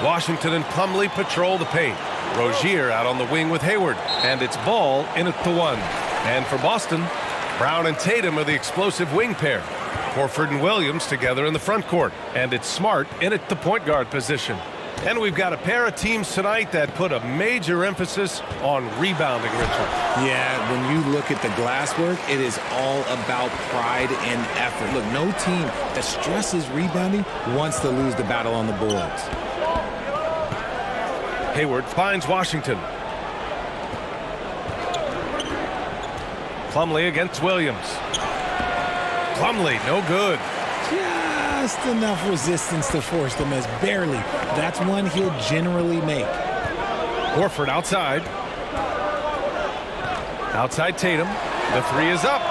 Washington and Plumlee patrol the paint. Rozier out on the wing with Hayward. And it's Ball in at the 1. And for Boston, Brown and Tatum are the explosive wing pair. Horford and Williams together in the front court. And it's Smart in at the point guard position. And we've got a pair of teams tonight that put a major emphasis on rebounding, Richard. Yeah, when you look at the glass work, it is all about pride and effort. Look, no team that stresses rebounding wants to lose the battle on the boards. Hayward finds Washington. Plumlee against Williams. Plumlee, no good. Just enough resistance to force the miss. Barely. That's one he'll generally make. Horford outside. Outside Tatum. The 3 is up.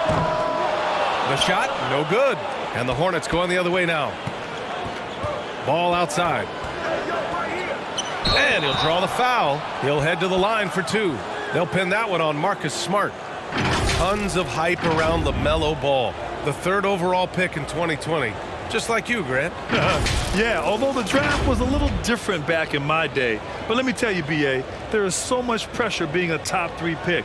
The shot, no good. And the Hornets going the other way now. Ball outside. And he'll draw the foul. He'll head to the line for 2. They'll pin that one on Marcus Smart. Tons of hype around LaMelo Ball, the 3rd overall pick in 2020. Just like you, Grant. Yeah, although the draft was a little different back in my day. But let me tell you, B.A., there is so much pressure being a top 3 pick.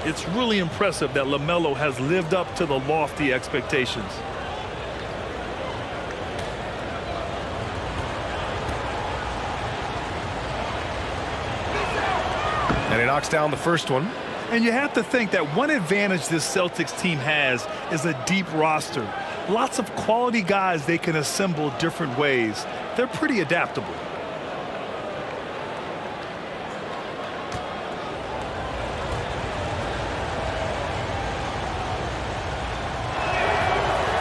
It's really impressive that LaMelo has lived up to the lofty expectations. And he knocks down the first one. And you have to think that one advantage this Celtics team has is a deep roster. Lots of quality guys they can assemble different ways. They're pretty adaptable.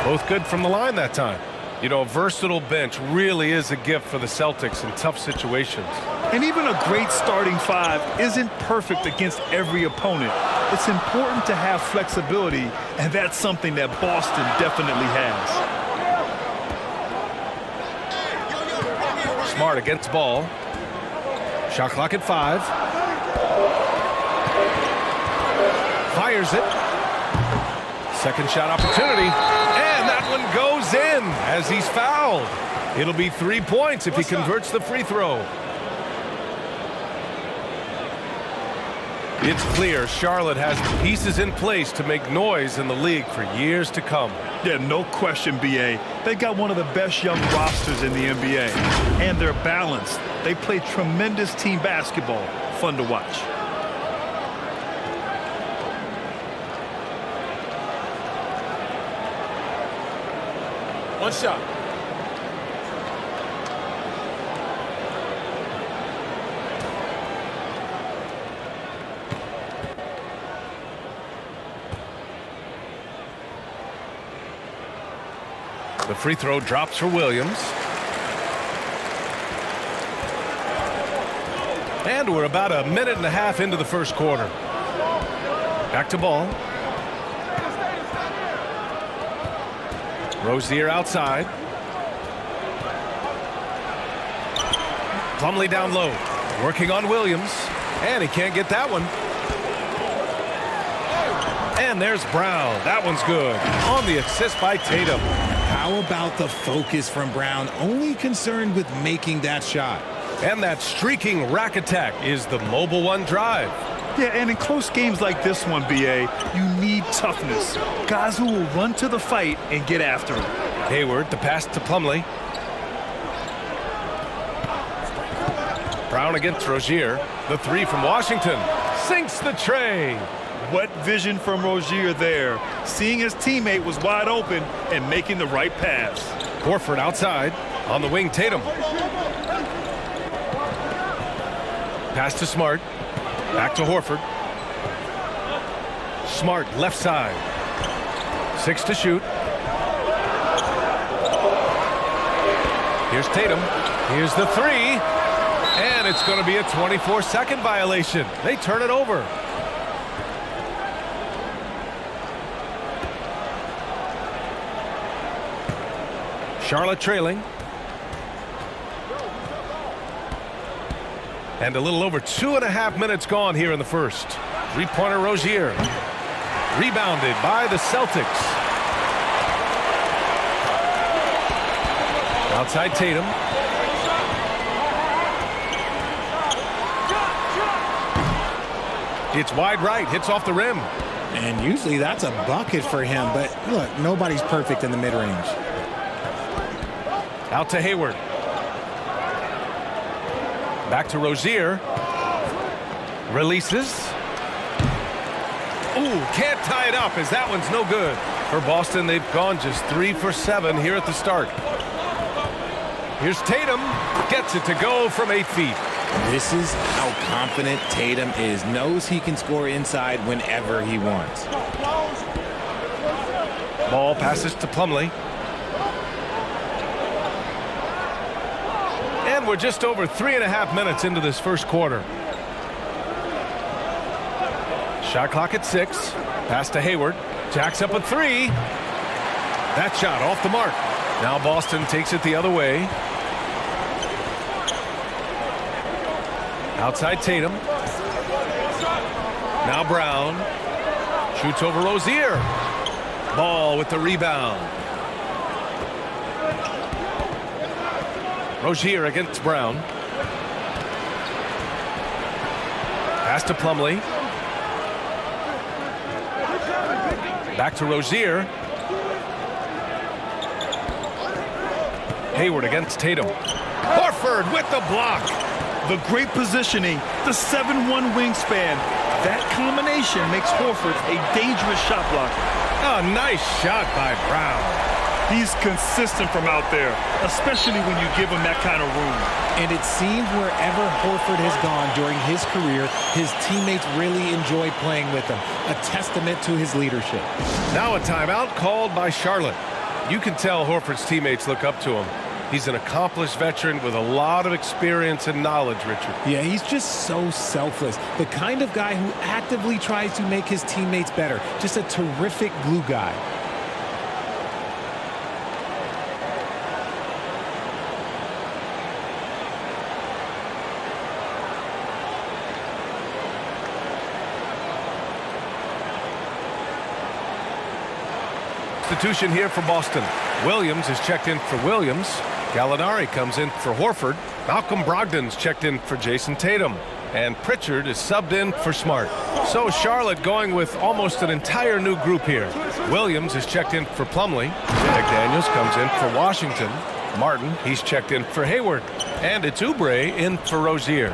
Both good from the line that time. You know, a versatile bench really is a gift for the Celtics in tough situations. And even a great starting 5 isn't perfect against every opponent. It's important to have flexibility, and that's something that Boston definitely has. Smart against Ball. Shot clock at 5. Fires it. Second shot opportunity. And that one goes in as he's fouled. It'll be 3 points if he converts the free throw. It's clear Charlotte has the pieces in place to make noise in the league for years to come. Yeah, no question, B.A. They got one of the best young rosters in the NBA. And they're balanced. They play tremendous team basketball. Fun to watch. One shot. The free throw drops for Williams. And we're about a minute and a half into the first quarter. Back to Ball. Rozier outside. Plumlee down low. Working on Williams. And he can't get that one. And there's Brown. That one's good. On the assist by Tatum. How about the focus from Brown? Only concerned with making that shot. And that streaking rack attack is the Mobile One drive. Yeah, and in close games like this one, B.A., you need toughness. Guys who will run to the fight and get after it. Hayward, the pass to Plumlee. Brown against Rozier. The 3 from Washington. Sinks the tray. What vision from Rozier there. Seeing his teammate was wide open and making the right pass. Horford outside. On the wing, Tatum. Pass to Smart. Back to Horford. Smart left side. 6 to shoot. Here's Tatum. Here's the 3. And it's going to be a 24-second violation. They turn it over. Charlotte trailing. And a little over 2.5 minutes gone here in the first. Three-pointer Rozier. Rebounded by the Celtics. Outside Tatum. It's wide right, hits off the rim. And usually that's a bucket for him, but look, nobody's perfect in the mid-range. Out to Hayward. Back to Rozier. Releases. Ooh, can't tie it up as that one's no good. For Boston, they've gone just 3 for 7 here at the start. Here's Tatum. Gets it to go from 8 feet. This is how confident Tatum is. Knows he can score inside whenever he wants. Ball passes to Plumlee. And we're just over 3.5 minutes into this first quarter. Shot clock at 6. Pass to Hayward. Jacks up a 3. That shot off the mark. Now Boston takes it the other way. Outside Tatum. Now Brown. Shoots over Rozier. Ball with the rebound. Rozier against Brown. Pass to Plumlee. Back to Rozier. Hayward against Tatum. Horford with the block. The great positioning, the 7'1" wingspan. That combination makes Horford a dangerous shot blocker. A nice shot by Brown. He's consistent from out there, especially when you give him that kind of room. And it seems wherever Horford has gone during his career, his teammates really enjoy playing with him. A testament to his leadership. Now a timeout called by Charlotte. You can tell Horford's teammates look up to him. He's an accomplished veteran with a lot of experience and knowledge, Richard. Yeah, he's just so selfless. The kind of guy who actively tries to make his teammates better. Just a terrific glue guy. Substitution here for Boston. Williams is checked in for Williams. Gallinari comes in for Horford. Malcolm Brogdon's checked in for Jason Tatum. And Pritchard is subbed in for Smart. So Charlotte going with almost an entire new group here. Williams is checked in for Plumlee. McDaniels comes in for Washington. Martin, he's checked in for Hayward. And it's Oubre in for Rozier.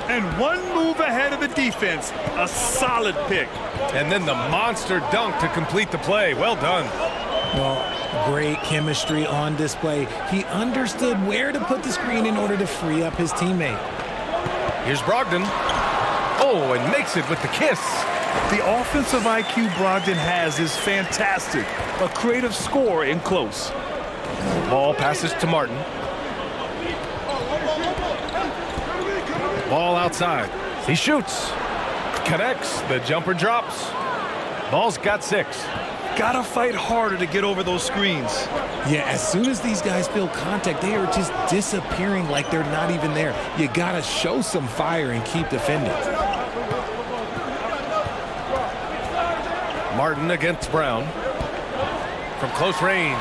And one move ahead of the defense. A solid pick. And then the monster dunk to complete the play. Well done. Well, great chemistry on display. He understood where to put the screen in order to free up his teammate. Here's Brogdon. Oh, and makes it with the kiss. The offensive IQ Brogdon has is fantastic. A creative scorer in close. Ball passes to Martin. Ball outside. He shoots. Connects. The jumper drops. Ball's got 6. Gotta fight harder to get over those screens. Yeah, as soon as these guys feel contact, they are just disappearing like they're not even there. You gotta show some fire and keep defending. Martin against Brown. From close range.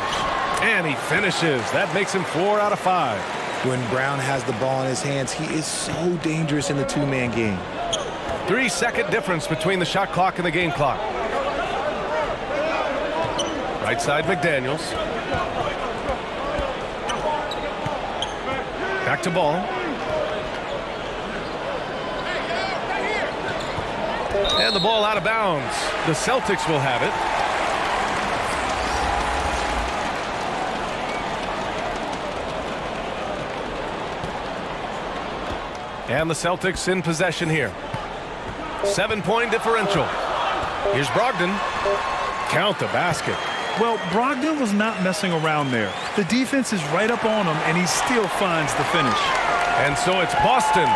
And he finishes. That makes him 4 out of 5. When Brown has the ball in his hands, he is so dangerous in the two-man game. 3-second difference between the shot clock and the game clock. Right side McDaniels. Back to Ball. And the ball out of bounds. The Celtics will have it. And the Celtics in possession here. 7-point differential. Here's Brogdon. Count the basket. Well, Brogdon was not messing around there. The defense is right up on him, and he still finds the finish. And so it's Boston.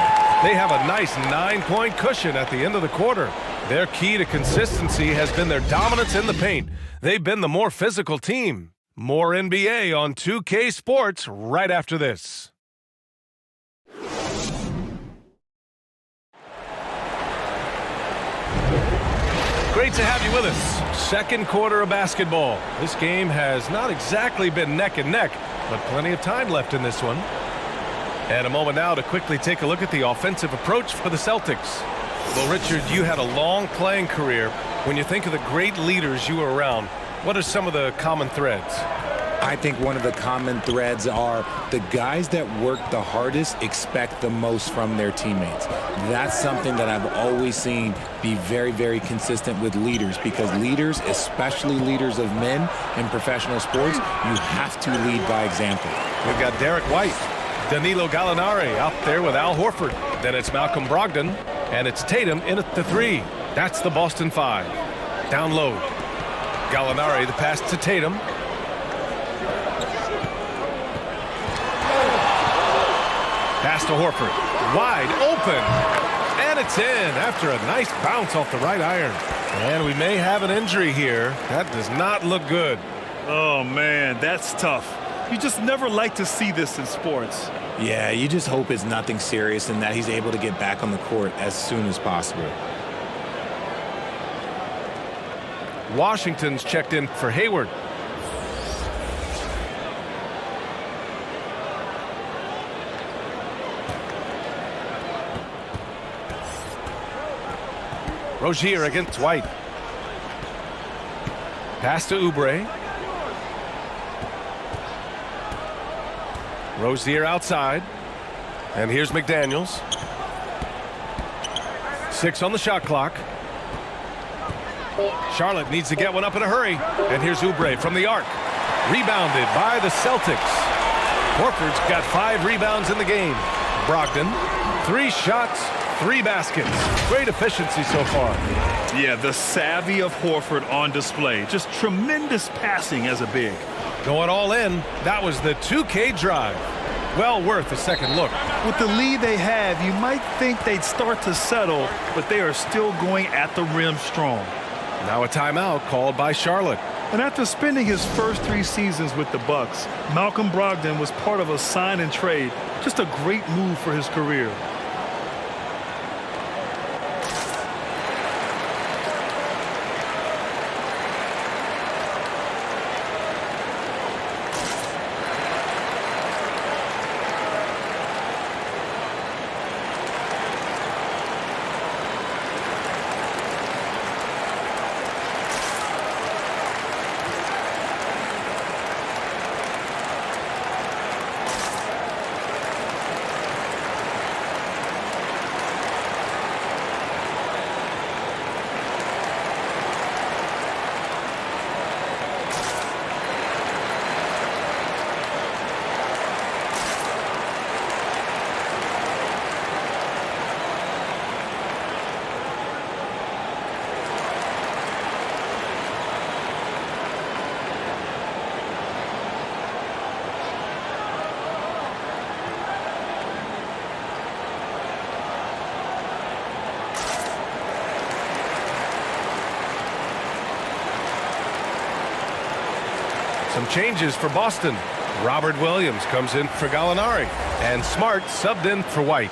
They have a nice 9-point cushion at the end of the quarter. Their key to consistency has been their dominance in the paint. They've been the more physical team. More NBA on 2K Sports right after this. Great to have you with us. Second quarter of basketball. This game has not exactly been neck and neck, but plenty of time left in this one. And a moment now to quickly take a look at the offensive approach for the Celtics. Well, Richard, you had a long playing career. When you think of the great leaders you were around, what are some of the common threads? I think one of the common threads are the guys that work the hardest expect the most from their teammates. That's something that I've always seen be very, very consistent with leaders, because leaders, especially leaders of men in professional sports, you have to lead by example. We've got Derek White, Danilo Gallinari out there with Al Horford. Then it's Malcolm Brogdon, and it's Tatum in at the 3. That's the Boston 5. Down low. Gallinari, the pass to Tatum. Pass to Horford. Wide open. And it's in after a nice bounce off the right iron. And we may have an injury here. That does not look good. Oh, man, that's tough. You just never like to see this in sports. Yeah, you just hope it's nothing serious and that he's able to get back on the court as soon as possible. Washington's checked in for Hayward. Rozier against White. Pass to Oubre. Rozier outside. And here's McDaniels. 6 on the shot clock. Charlotte needs to get one up in a hurry. And here's Oubre from the arc. Rebounded by the Celtics. Horford's got 5 rebounds in the game. Brogdon, 3 shots, 3 baskets. Great efficiency so far. Yeah, the savvy of Horford on display. Just tremendous passing as a big. Going all in, that was the 2K drive. Well worth a second look. With the lead they have, you might think they'd start to settle, but they are still going at the rim strong. Now a timeout called by Charlotte. And after spending his first 3 seasons with the Bucks, Malcolm Brogdon was part of a sign and trade. Just a great move for his career. Some changes for Boston. Robert Williams comes in for Gallinari. And Smart subbed in for White.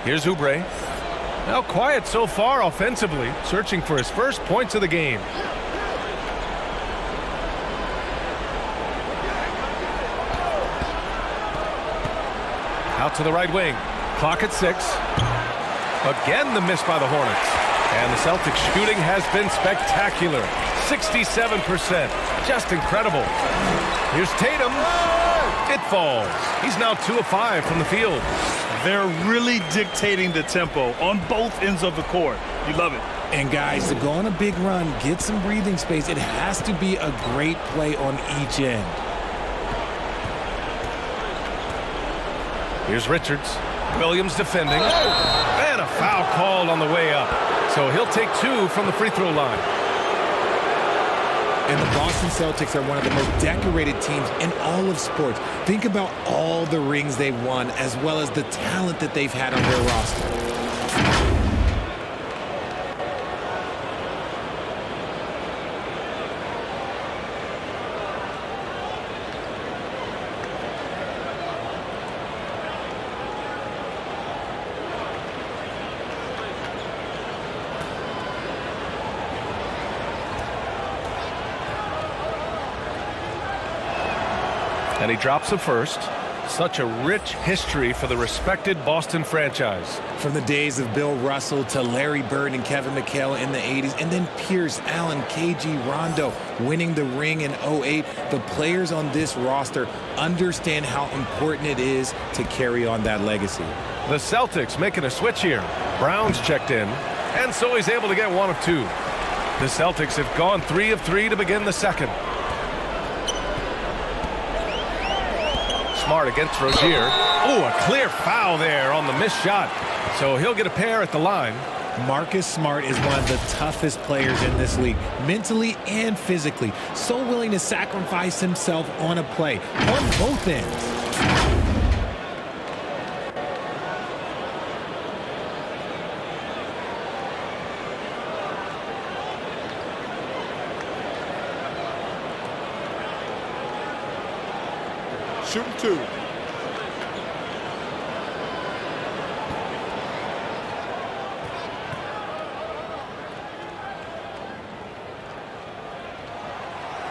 Here's Oubre. Now quiet so far offensively, searching for his first points of the game. Out to the right wing. Clock at 6. Again, the miss by the Hornets. And the Celtics shooting has been spectacular. 67%. Just incredible. Here's Tatum. It falls. He's now 2 of 5 from the field. They're really dictating the tempo on both ends of the court. You love it. And guys, to go on a big run, get some breathing space, it has to be a great play on each end. Here's Richards. Williams defending. And a foul called on the way up. So he'll take 2 from the free throw line. And the Boston Celtics are one of the most decorated teams in all of sports. Think about all the rings they've won, as well as the talent that they've had on their roster. And he drops the first. Such a rich history for the respected Boston franchise. From the days of Bill Russell to Larry Bird and Kevin McHale in the 80s, and then Pierce, Allen, KG, Rondo winning the ring in '08, the players on this roster understand how important it is to carry on that legacy. The Celtics making a switch here. Brown's checked in, and so he's able to get one of two. The Celtics have gone 3 of 3 to begin the second. Smart against Rozier. Oh, a clear foul there on the missed shot. So he'll get a pair at the line. Marcus Smart is one of the toughest players in this league, mentally and physically. So willing to sacrifice himself on a play, on both ends. Shooting 2.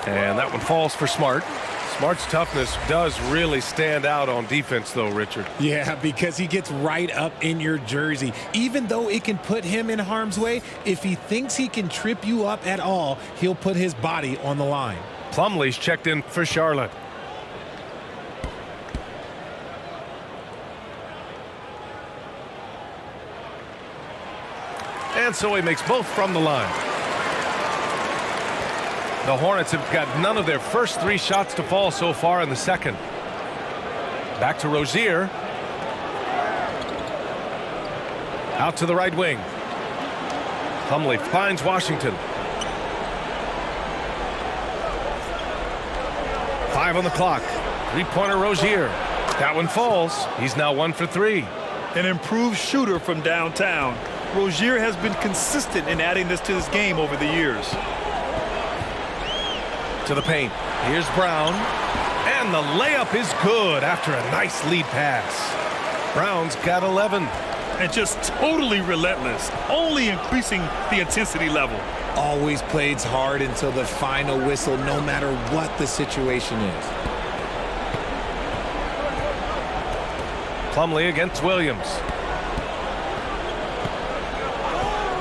And that one falls for Smart. Smart's toughness does really stand out on defense, though, Richard. Yeah, because he gets right up in your jersey. Even though it can put him in harm's way, if he thinks he can trip you up at all, he'll put his body on the line. Plumlee's checked in for Charlotte. And so he makes both from the line. The Hornets have got none of their first 3 shots to fall so far in the second. Back to Rozier. Out to the right wing. Plumlee finds Washington. 5 on the clock. 3-pointer Rozier. That one falls. He's now 1 for 3. An improved shooter from downtown. Rozier has been consistent in adding this to his game over the years. To the paint. Here's Brown. And the layup is good after a nice lead pass. Brown's got 11. And just totally relentless, only increasing the intensity level. Always plays hard until the final whistle, no matter what the situation is. Plumlee against Williams.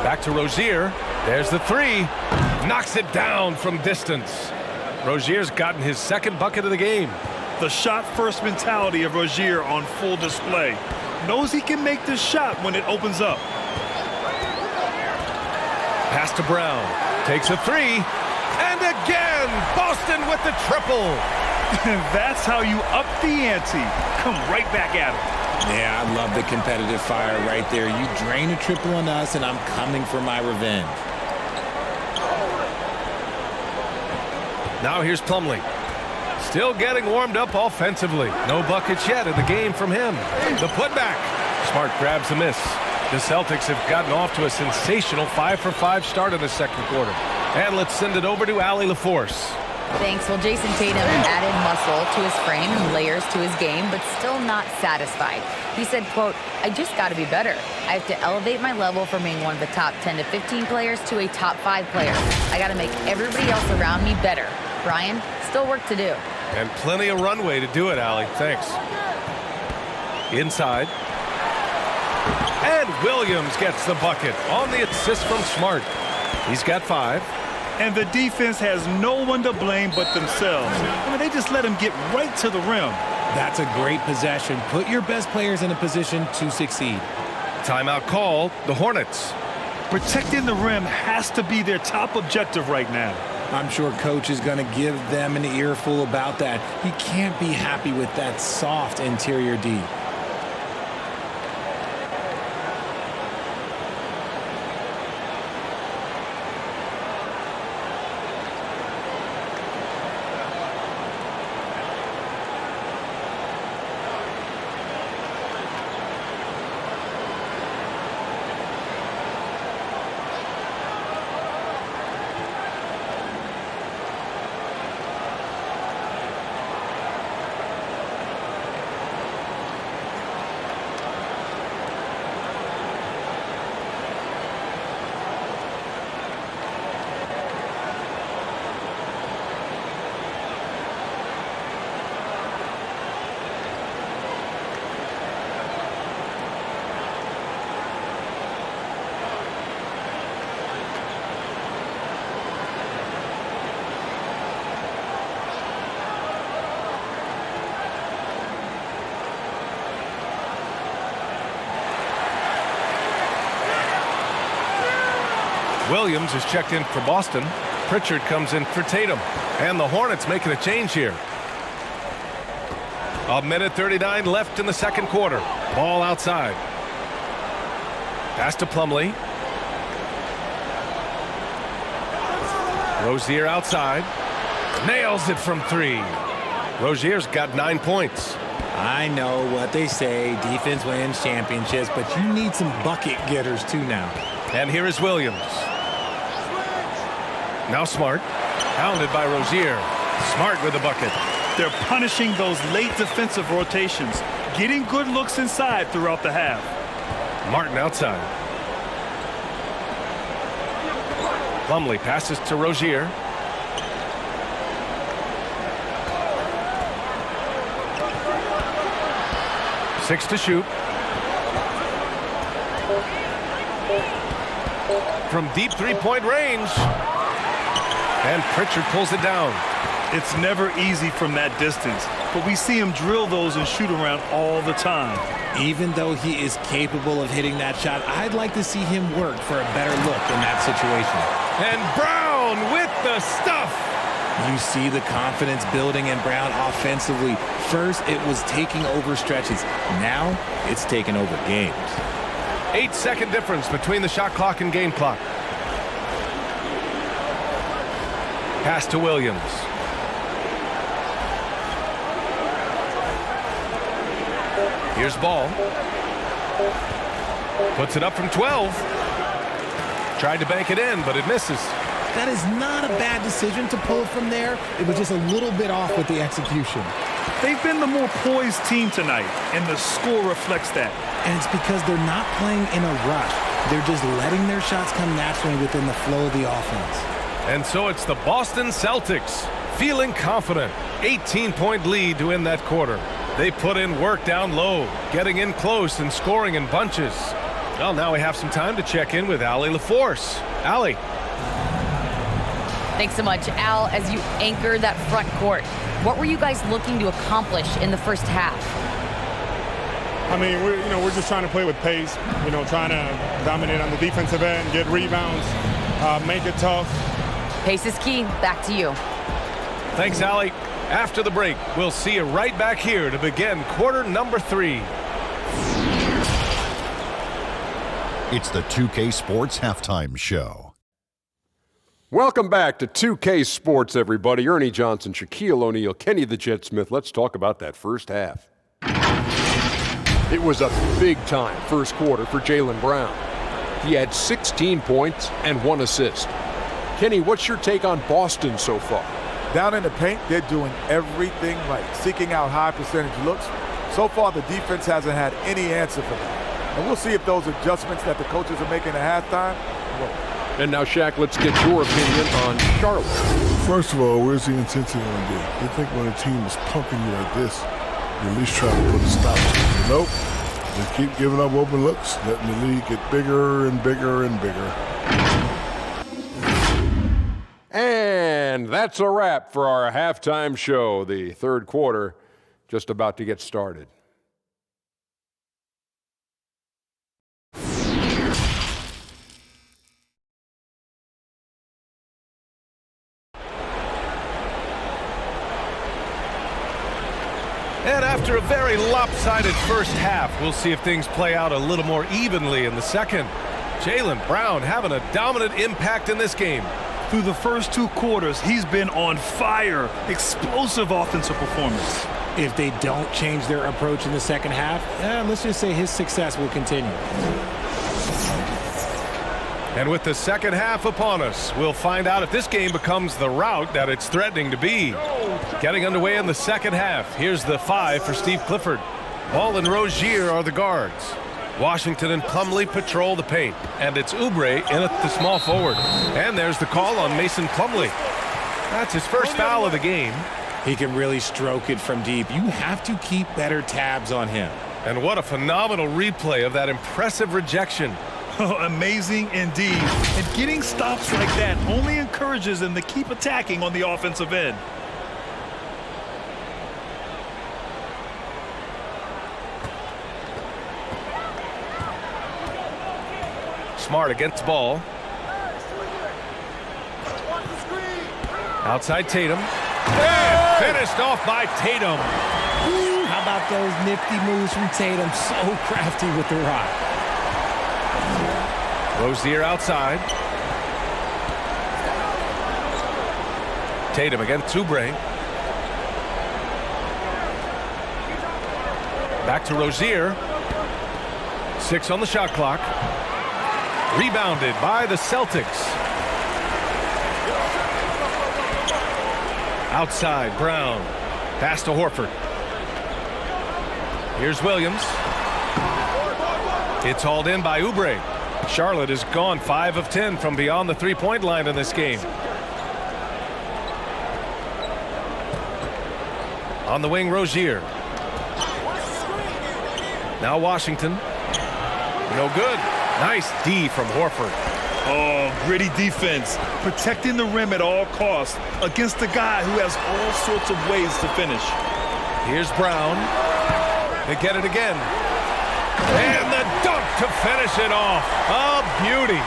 Back to Rozier. There's the 3. Knocks it down from distance. Rozier's gotten his second bucket of the game. The shot-first mentality of Rozier on full display. Knows he can make this shot when it opens up. Pass to Brown. Takes a 3. And again, Boston with the triple. That's how you up the ante. Come right back at him. Yeah, I love the competitive fire right there. You drain a triple on us, and I'm coming for my revenge. Now here's Plumlee. Still getting warmed up offensively. No buckets yet in the game from him. The putback. Smart grabs the miss. The Celtics have gotten off to a sensational 5 for 5 start in the second quarter. And let's send it over to Allie LaForce. Thanks. Well, Jason Tatum added muscle to his frame and layers to his game, but still not satisfied. He said, quote, "I just got to be better. I have to elevate my level from being one of the top 10 to 15 players to a top 5 player. I got to make everybody else around me better. Brian, still work to do." And plenty of runway to do it, Allie. Thanks. Inside. And Williams gets the bucket on the assist from Smart. He's got 5. And the defense has no one to blame but themselves. I mean, they just let him get right to the rim. That's a great possession. Put your best players in a position to succeed. Timeout called. The Hornets. Protecting the rim has to be their top objective right now. I'm sure coach is going to give them an earful about that. He can't be happy with that soft interior D. Williams is checked in for Boston. Pritchard comes in for Tatum. And the Hornets making a change here. 1:39 left in the second quarter. Ball outside. Pass to Plumlee. Rozier outside. Nails it from 3. Rozier's got 9 points. I know what they say, defense wins championships, but you need some bucket getters too now. And here is Williams. Now Smart. Pounded by Rozier. Smart with the bucket. They're punishing those late defensive rotations, getting good looks inside throughout the half. Martin outside. Plumlee passes to Rozier. Six to shoot. From deep three-point range. And Pritchard pulls it down. It's never easy from that distance, but we see him drill those and shoot around all the time. Even though he is capable of hitting that shot, I'd like to see him work for a better look in that situation. And Brown with the stuff. You see the confidence building in Brown offensively. First, it was taking over stretches. Now, it's taking over games. 8-second difference between the shot clock and game clock. Pass to Williams. Here's Ball. Puts it up from 12. Tried to bank it in, but it misses. That is not a bad decision to pull it from there. It was just a little bit off with the execution. They've been the more poised team tonight, and the score reflects that. And it's because they're not playing in a rush. They're just letting their shots come naturally within the flow of the offense. And so it's the Boston Celtics feeling confident. 18-point lead to end that quarter. They put in work down low, getting in close and scoring in bunches. Well, now we have some time to check in with Allie LaForce. Allie. Thanks so much, Al. As you anchor that front court, what were you guys looking to accomplish in the first half? I mean, we're just trying to play with pace. Trying to dominate on the defensive end, get rebounds, make it tough. Pace is key. Back to you. Thanks, Allie. After the break, we'll see you right back here to begin quarter number 3. It's the 2K Sports Halftime Show. Welcome back to 2K Sports, everybody. Ernie Johnson, Shaquille O'Neal, Kenny the Jet Smith. Let's talk about that first half. It was a big-time first quarter for Jaylen Brown. He had 16 points and 1 assist. Kenny, what's your take on Boston so far? Down in the paint, they're doing everything right, seeking out high percentage looks. So far, the defense hasn't had any answer for that. And we'll see if those adjustments that the coaches are making at halftime work. And now, Shaq, let's get your opinion on Charlotte. First of all, where's the intensity on this? You think when a team is punking you like this, you at least try to put a stop to it. Nope. Just keep giving up open looks, letting the league get bigger and bigger and bigger. And that's a wrap for our halftime show. The third quarter just about to get started. And after a very lopsided first half, we'll see if things play out a little more evenly in the second. Jaylen Brown having a dominant impact in this game. Through the first 2 quarters, he's been on fire. Explosive offensive performance. If they don't change their approach in the second half, let's just say his success will continue. And with the second half upon us, we'll find out if this game becomes the rout that it's threatening to be. Getting underway in the second half, here's the 5 for Steve Clifford. Ball and Rozier are the guards. Washington and Plumlee patrol the paint. And it's Oubre in at the small forward. And there's the call on Mason Plumlee. That's his first foul of the game. He can really stroke it from deep. You have to keep better tabs on him. And what a phenomenal replay of that impressive rejection. Oh, amazing indeed. And getting stops like that only encourages them to keep attacking on the offensive end. Smart against ball. Outside Tatum. And finished off by Tatum. How about those nifty moves from Tatum? So crafty with the rock. Rozier outside. Tatum against Oubre. Back to Rozier. 6 on the shot clock. Rebounded by the Celtics. Outside, Brown. Pass to Horford. Here's Williams. It's hauled in by Oubre. Charlotte has gone 5 of 10 from beyond the three-point line in this game. On the wing, Rozier. Now Washington. No good. Nice D from Horford. Oh, gritty defense. Protecting the rim at all costs against a guy who has all sorts of ways to finish. Here's Brown. They get it again. And the dunk to finish it off. A beauty.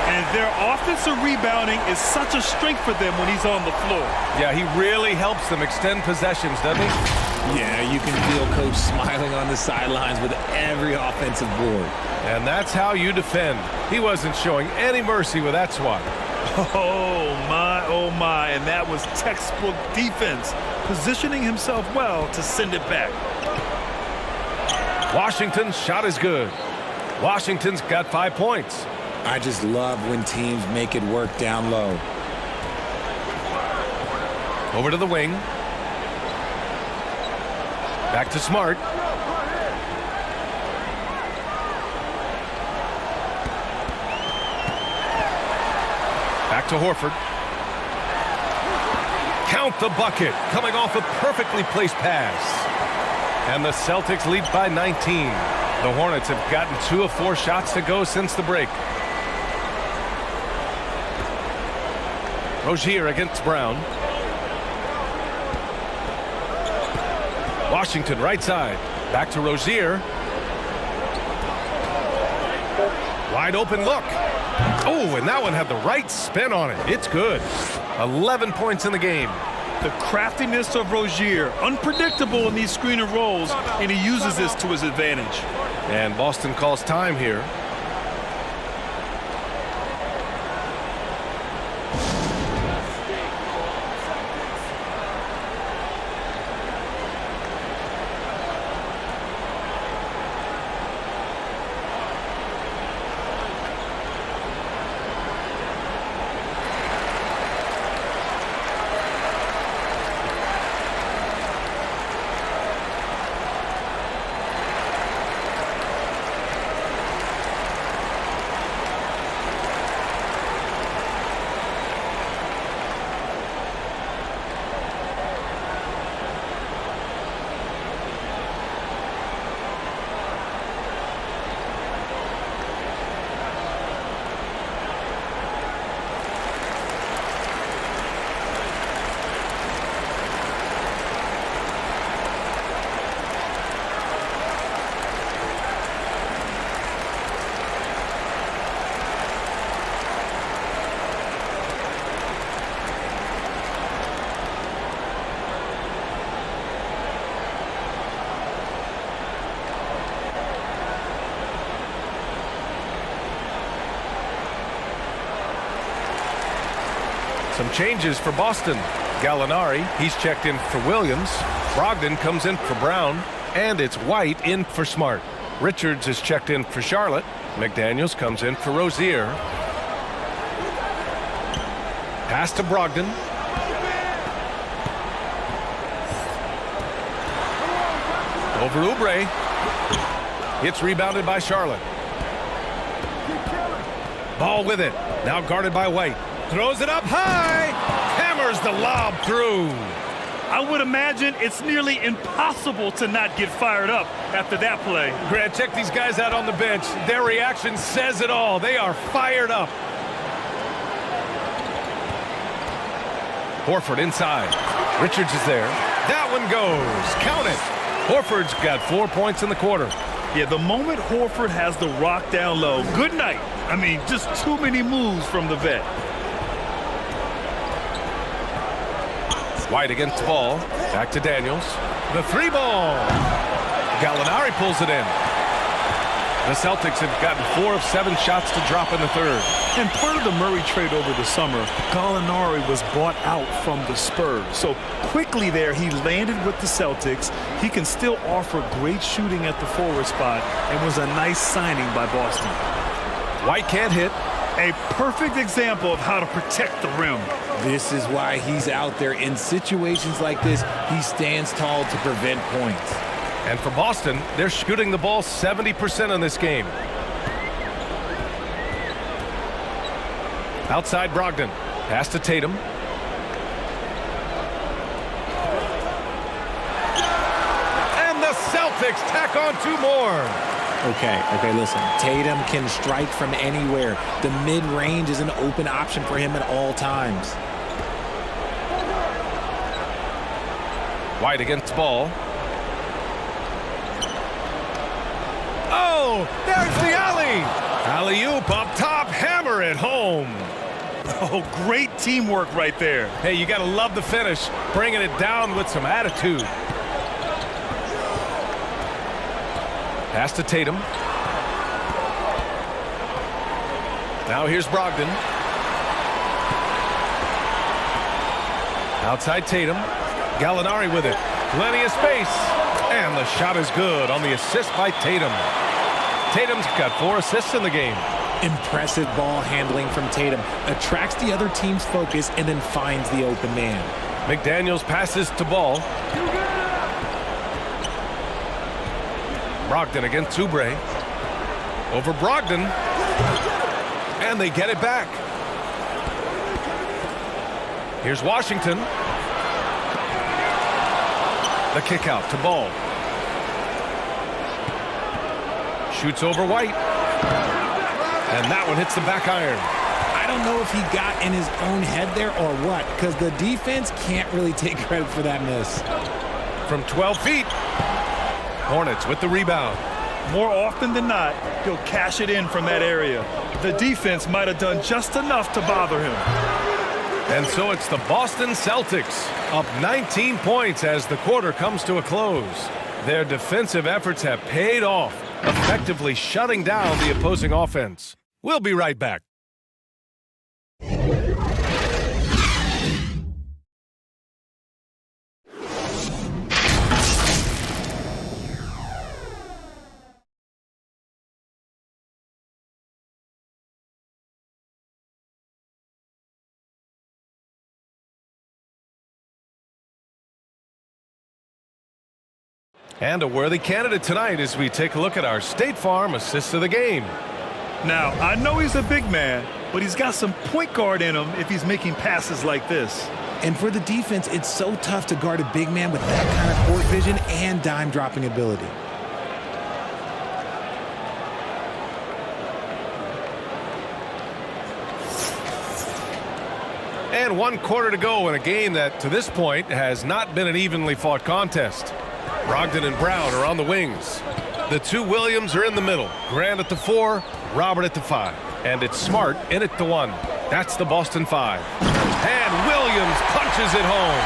And their offensive rebounding is such a strength for them when he's on the floor. Yeah, he really helps them extend possessions, doesn't he? Yeah, you can feel Coach smiling on the sidelines with every offensive board. And that's how you defend. He wasn't showing any mercy with that swat. Oh, my. And that was textbook defense, positioning himself well to send it back. Washington's shot is good. Washington's got 5 points. I just love when teams make it work down low. Over to the wing. Back to Smart. Back to Horford. Count the bucket. Coming off a perfectly placed pass. And the Celtics lead by 19. The Hornets have gotten 2 of 4 shots to go since the break. Rozier against Brown. Washington right side. Back to Rozier. Wide open look. Oh, and that one had the right spin on it. It's good. 11 points in the game. The craftiness of Rozier, unpredictable in these screen and rolls, and he uses this to his advantage. And Boston calls time here. Some changes for Boston. Gallinari, he's checked in for Williams. Brogdon comes in for Brown. And it's White in for Smart. Richards is checked in for Charlotte. McDaniels comes in for Rozier. Pass to Brogdon. Over Oubre. It's rebounded by Charlotte. Ball with it. Now guarded by White. Throws it up high. Hammers the lob through. I would imagine it's nearly impossible to not get fired up after that play. Grant, check these guys out on the bench. Their reaction says it all. They are fired up. Horford inside. Richards is there. That one goes. Count it. Horford's got 4 points in the quarter. Yeah, the moment Horford has the rock down low, good night. I mean, just too many moves from the vet. White against ball. Back to Daniels. The 3-ball. Gallinari pulls it in. The Celtics have gotten 4 of 7 shots to drop in the third. And part of the Murray trade over the summer, Gallinari was bought out from the Spurs. So quickly there, he landed with the Celtics. He can still offer great shooting at the forward spot and was a nice signing by Boston. White can't hit. A perfect example of how to protect the rim. This is why he's out there. In situations like this, he stands tall to prevent points. And for Boston, they're shooting the ball 70% in this game. Outside Brogdon. Pass to Tatum. And the Celtics tack on 2 more. Okay, listen. Tatum can strike from anywhere. The mid-range is an open option for him at all times. White against ball. Oh, there's the alley. Alley-oop up top, hammer it home. Oh, great teamwork right there. Hey, you got to love the finish, bringing it down with some attitude. Pass to Tatum. Now here's Brogdon. Outside Tatum. Gallinari with it. Plenty of space. And the shot is good on the assist by Tatum. Tatum's got 4 assists in the game. Impressive ball handling from Tatum. Attracts the other team's focus and then finds the open man. McDaniels passes to ball. Brogdon against Oubre. Over Brogdon. And they get it back. Here's Washington. The kick out to Ball. Shoots over White. And that one hits the back iron. I don't know if he got in his own head there or what, because the defense can't really take credit for that miss. From 12 feet. Hornets with the rebound. More often than not, he'll cash it in from that area. The defense might have done just enough to bother him. And so it's the Boston Celtics up 19 points as the quarter comes to a close. Their defensive efforts have paid off, effectively shutting down the opposing offense. We'll be right back. And a worthy candidate tonight as we take a look at our State Farm assist of the game. Now, I know he's a big man, but he's got some point guard in him if he's making passes like this. And for the defense, it's so tough to guard a big man with that kind of court vision and dime-dropping ability. And 1 quarter to go in a game that, to this point, has not been an evenly fought contest. Brogdon and Brown are on the wings. The 2 Williams are in the middle. Grant at the 4, Robert at the 5. And it's Smart in at the 1. That's the Boston 5. And Williams punches it home.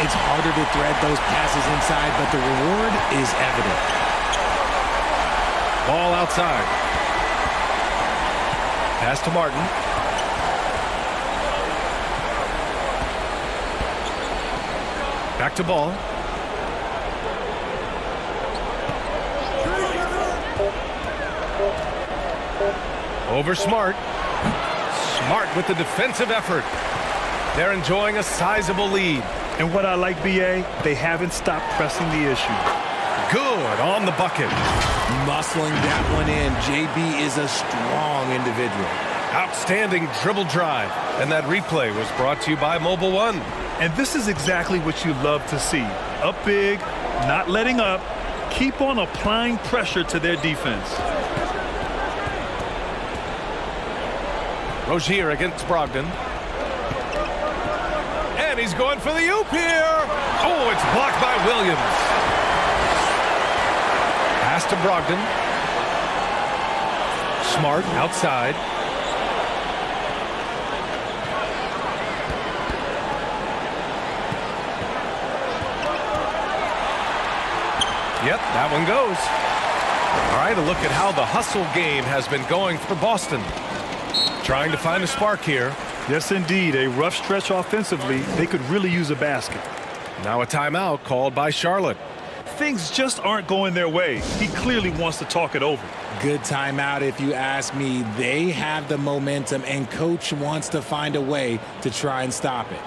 It's harder to thread those passes inside, but the reward is evident. Ball outside. Pass to Martin. Back to Ball. Over Smart. Smart with the defensive effort. They're enjoying a sizable lead. And what I like, B.A., they haven't stopped pressing the issue. Good on the bucket. Muscling that one in. JB is a strong individual. Outstanding dribble drive. And that replay was brought to you by Mobile One. And this is exactly what you love to see. Up big, not letting up. Keep on applying pressure to their defense. Rozier against Brogdon. And he's going for the oop here. Oh, it's blocked by Williams. Pass to Brogdon. Smart outside. Yep, that one goes. All right, a look at how the hustle game has been going for Boston. Trying to find a spark here. Yes, indeed. A rough stretch offensively. They could really use a basket. Now a timeout called by Charlotte. Things just aren't going their way. He clearly wants to talk it over. Good timeout if you ask me. They have the momentum, and coach wants to find a way to try and stop it.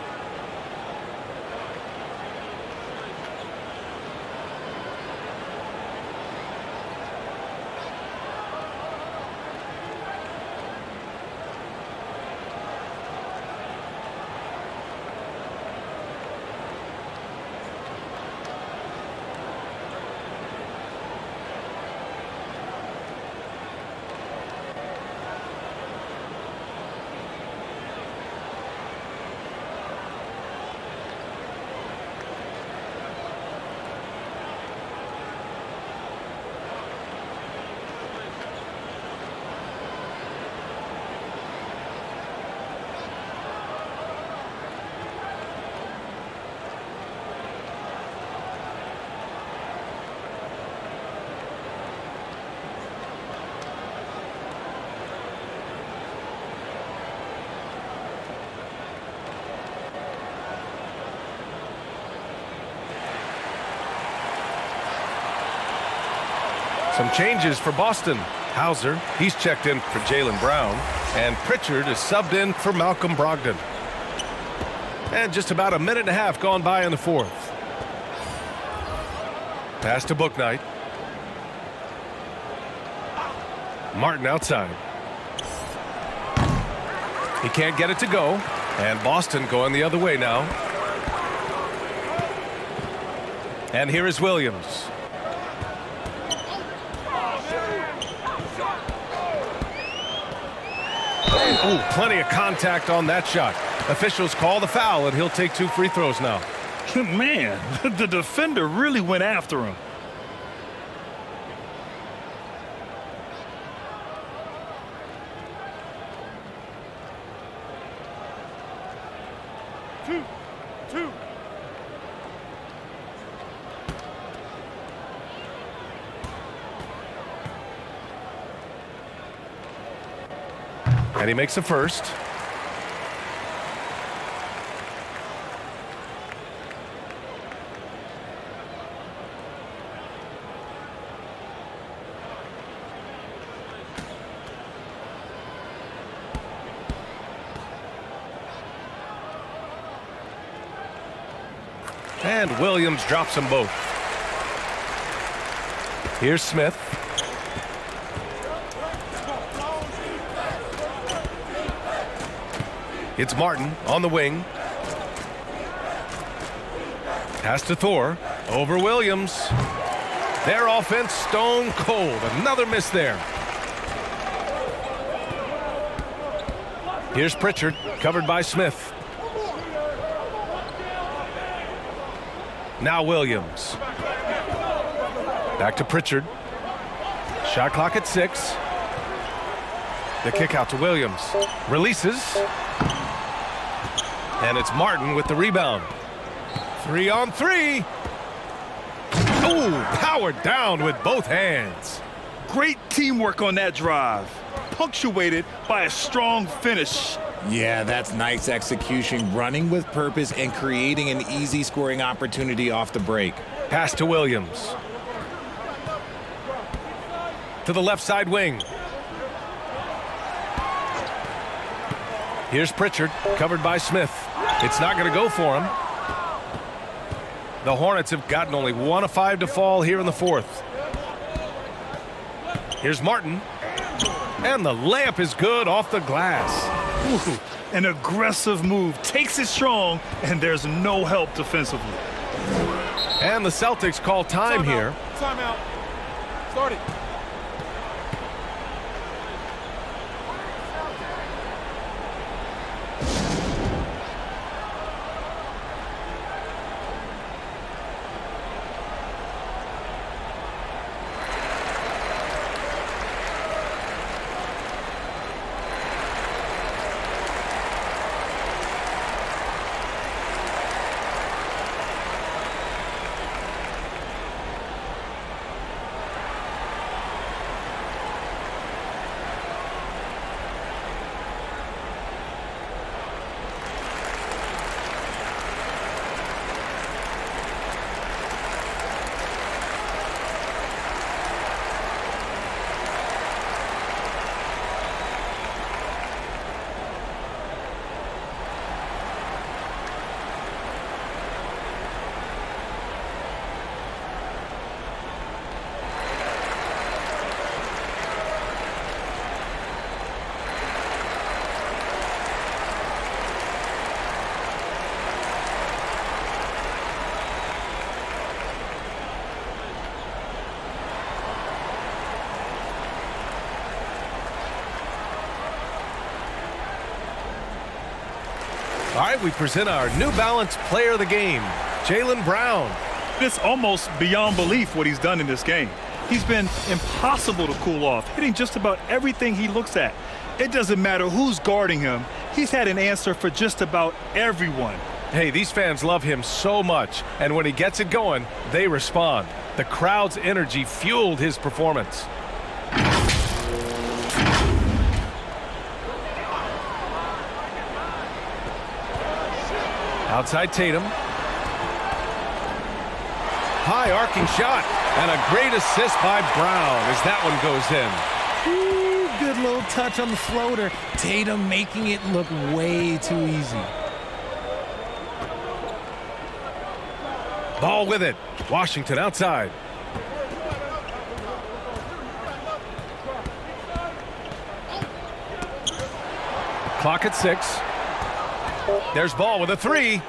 Some changes for Boston. Hauser, he's checked in for Jaylen Brown. And Pritchard is subbed in for Malcolm Brogdon. And just about a minute and a half gone by in the fourth. Pass to Bouknight. Martin outside. He can't get it to go. And Boston going the other way now. And here is Williams. Ooh, plenty of contact on that shot. Officials call the foul, and he'll take 2 free throws now. Man, the defender really went after him. Two. And he makes a first. And Williams drops them both. Here's Smith. It's Martin on the wing. Pass to Thor. Over Williams. Their offense stone cold. Another miss there. Here's Pritchard, covered by Smith. Now Williams. Back to Pritchard. Shot clock at 6. The kick out to Williams. Releases. And it's Martin with the rebound. 3 on 3. Oh, powered down with both hands. Great teamwork on that drive, punctuated by a strong finish. Yeah, that's nice execution, running with purpose and creating an easy scoring opportunity off the break. Pass to Williams. To the left side wing. Here's Pritchard, covered by Smith. It's not going to go for him. The Hornets have gotten only 1 of 5 to fall here in the fourth. Here's Martin. And the layup is good off the glass. Ooh, an aggressive move, takes it strong, and there's no help defensively. And the Celtics call time here. Timeout. Start it. right, we present our New Balance Player of the Game, Jaylen Brown. It's almost beyond belief what he's done in this game. He's been impossible to cool off, hitting just about everything he looks at. It doesn't matter who's guarding him. He's had an answer for just about everyone. Hey, these fans love him so much, and when he gets it going, they respond. The crowd's energy fueled his performance. Outside Tatum. High arcing shot, and a great assist by Brown as that one goes in. Ooh, good little touch on the floater. Tatum making it look way too easy. Ball with it. Washington outside. Clock at 6. There's Ball with a 3.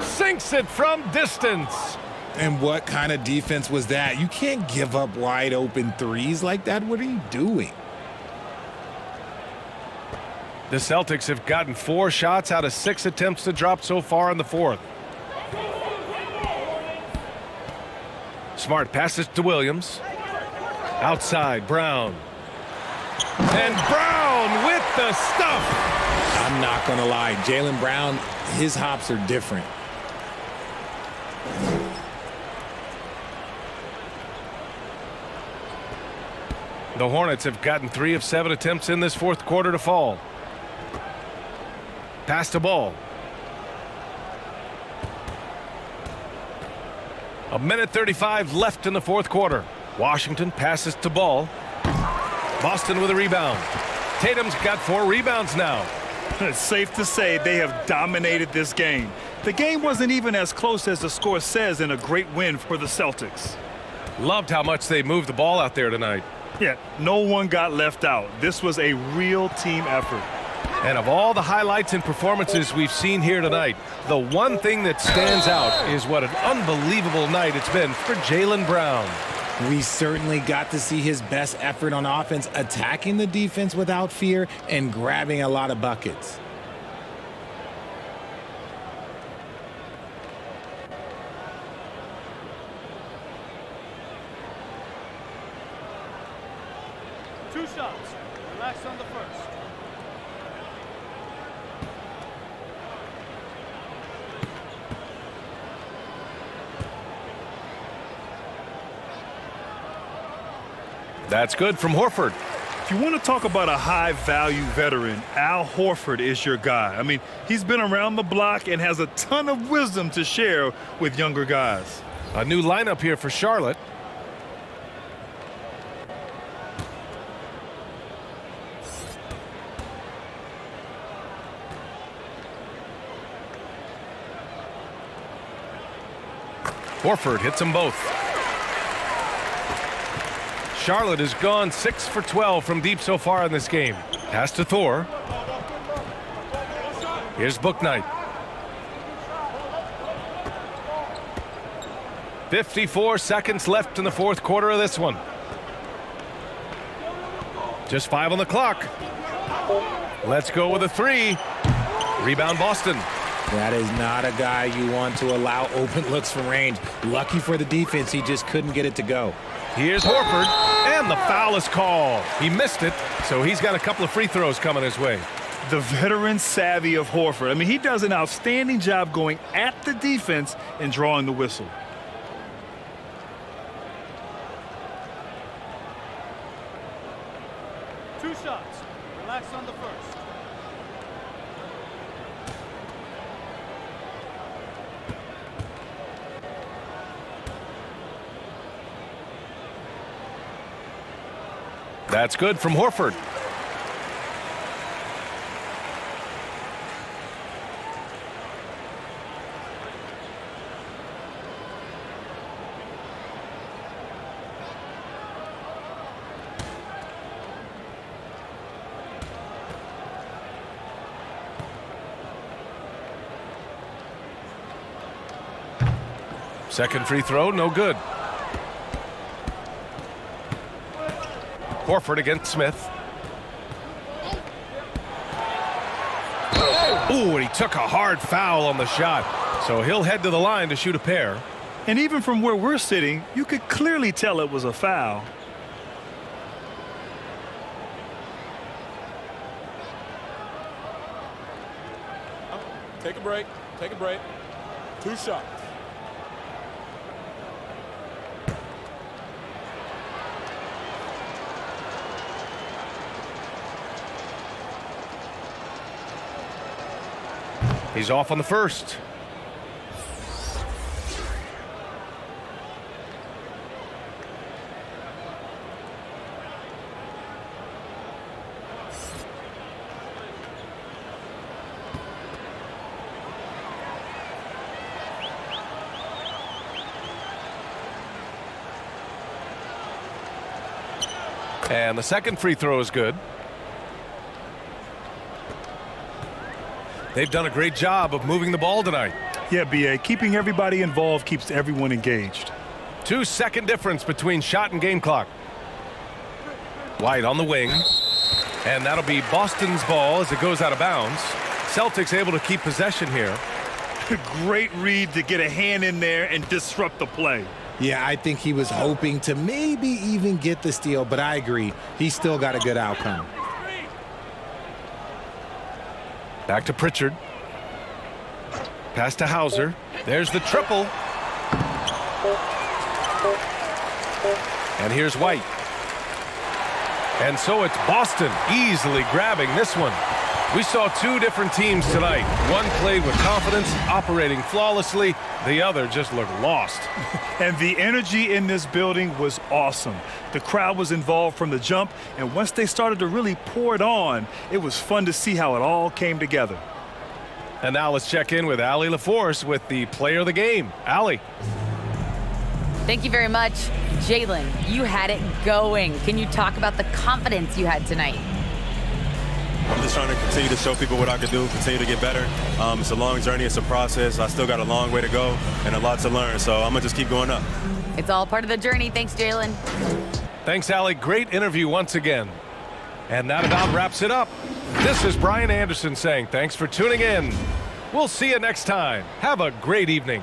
Sinks it from distance. And what kind of defense was that? You can't give up wide open threes like that. What are you doing? The Celtics have gotten 4 shots out of 6 attempts to drop so far in the fourth. Smart passes to Williams. Outside, Brown. And Brown with the stuff. I'm not going to lie. Jaylen Brown, his hops are different. The Hornets have gotten 3 of 7 attempts in this fourth quarter to fall. Pass to Ball. A minute 35 left in the fourth quarter. Washington passes to Ball. Boston with a rebound. Tatum's got 4 rebounds now. It's safe to say they have dominated this game. The game wasn't even as close as the score says in a great win for the Celtics. Loved how much they moved the ball out there tonight. Yeah, no one got left out. This was a real team effort. And of all the highlights and performances we've seen here tonight, the one thing that stands out is what an unbelievable night it's been for Jaylen Brown. We certainly got to see his best effort on offense, attacking the defense without fear and grabbing a lot of buckets. Two shots. Relax on the first. That's good from Horford. If you want to talk about a high-value veteran, Al Horford is your guy. I mean, he's been around the block and has a ton of wisdom to share with younger guys. A new lineup here for Charlotte. Horford hits them both. Charlotte has gone 6 for 12 from deep so far in this game. Pass to Thor. Here's Bouknight. 54 seconds left in the fourth quarter of this one. Just 5 on the clock. Let's go with a 3. Rebound Boston. That is not a guy you want to allow open looks from range. Lucky for the defense, he just couldn't get it to go. Here's Horford, and the foul is called. He missed it, so he's got a couple of free throws coming his way. The veteran savvy of Horford. I mean, he does an outstanding job going at the defense and drawing the whistle. Two shots. Relax on the first. That's good from Horford. Second free throw, no good. Horford against Smith. Ooh, and he took a hard foul on the shot. So he'll head to the line to shoot a pair. And even from where we're sitting, you could clearly tell it was a foul. Take a break. Take a break. 2 shots. He's off on the first. And the second free throw is good. They've done a great job of moving the ball tonight. Yeah, B.A., keeping everybody involved keeps everyone engaged. 2-second difference between shot and game clock. White on the wing. And that'll be Boston's ball as it goes out of bounds. Celtics able to keep possession here. Great read to get a hand in there and disrupt the play. Yeah, I think he was hoping to maybe even get the steal, but I agree. He still got a good outcome. Back to Pritchard. Pass to Hauser. There's the triple. And here's White. And so it's Boston easily grabbing this one. We saw 2 different teams tonight. One played with confidence, operating flawlessly. The other just looked lost. And the energy in this building was awesome. The crowd was involved from the jump, and once they started to really pour it on, it was fun to see how it all came together. And now let's check in with Allie LaForce with the player of the game. Allie. Thank you very much. Jalen, you had it going. Can you talk about the confidence you had tonight? I'm just trying to continue to show people what I can do, continue to get better. It's a long journey. It's a process. I still got a long way to go and a lot to learn, so I'm going to just keep going up. It's all part of the journey. Thanks, Jalen. Thanks, Allie. Great interview once again. And that about wraps it up. This is Brian Anderson saying thanks for tuning in. We'll see you next time. Have a great evening.